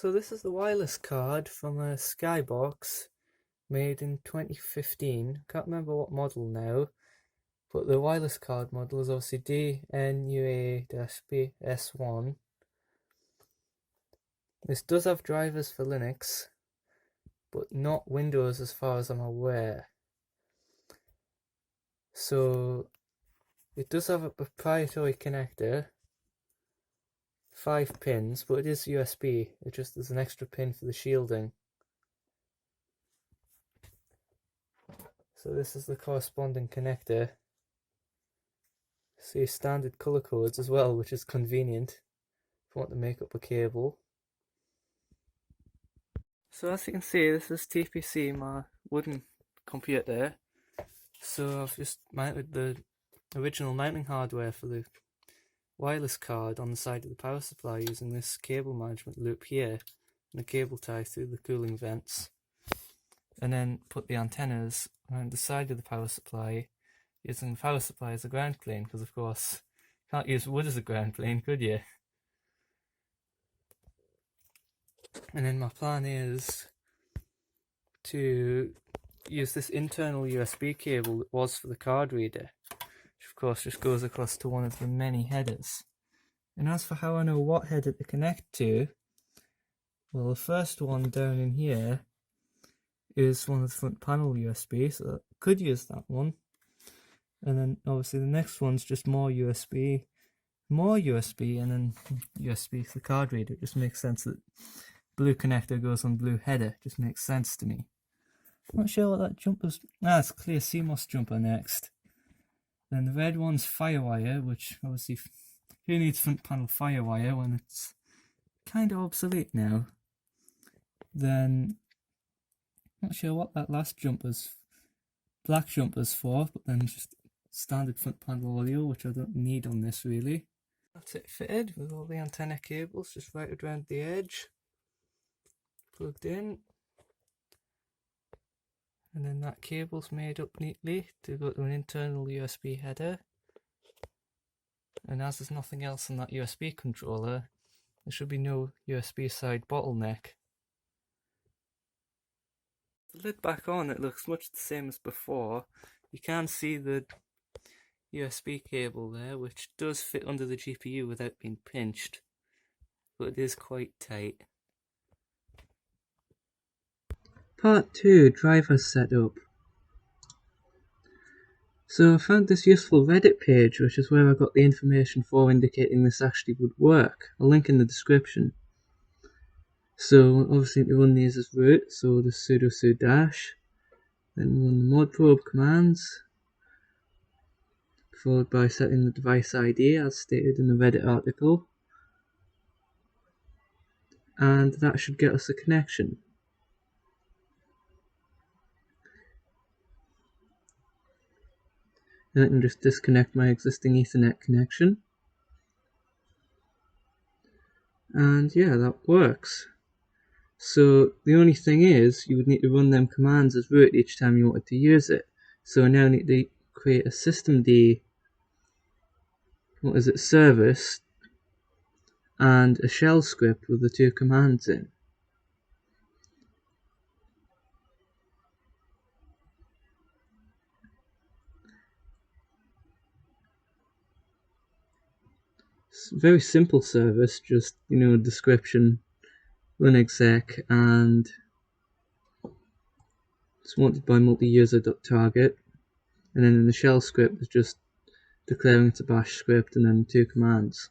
So this is the wireless card from a Skybox made in 2015. Can't remember what model now, but the wireless card model is obviously DNUA-BS1. This does have drivers for Linux, but not Windows as far as I'm aware. So it does have a proprietary connector, 5 pins, but it is USB. It just there's an extra pin for the shielding. So this is the corresponding connector. See standard color codes as well, which is convenient if you want to make up a cable. So as you can see, this is TPC, my wooden computer. So I've just mounted the original mounting hardware for the wireless card on the side of the power supply using this cable management loop here and a cable tie through the cooling vents, and then put the antennas around the side of the power supply using the power supply as a ground plane, because of course you can't use wood as a ground plane, could you? And then my plan is to use this internal USB cable that was for the card reader, which of course just goes across to one of the many headers. And as for how I know what header to connect to, well, the first one down in here is one of the front panel USB, so I could use that one. And then obviously the next one's just more USB, and then USB for the card reader. It just makes sense that blue connector goes on blue header. It just makes sense to me. I'm not sure what that jumper's... it's clear CMOS jumper next. Then the red one's Firewire, which obviously who needs front panel Firewire when it's kind of obsolete now. Then not sure what that last jumper's black jumper's for, but then just standard front panel audio, which I don't need on this really. That's it fitted with all the antenna cables just routed around the edge, plugged in, and then that cable's made up neatly to go to an internal USB header. And as there's nothing else in that USB controller, there should be no USB side bottleneck. The lid back on, it looks much the same as before. You can see the USB cable there, which does fit under the GPU without being pinched, but it is quite tight. Part 2, driver setup. So I found this useful Reddit page, which is where I got the information for indicating this actually would work. I'll link in the description. So obviously to run these as root, so the sudo dash, then run the mod probe commands, followed by setting the device ID as stated in the Reddit article, and that should get us a connection. And I can just disconnect my existing Ethernet connection, and yeah, that works. So the only thing is, you would need to run them commands as root each time you wanted to use it. So I now need to create a systemd service and a shell script with the two commands in. It's a very simple service, just description, run exec, and it's wanted by multi-user.target, and then in the shell script it's just declaring it's a bash script and then two commands.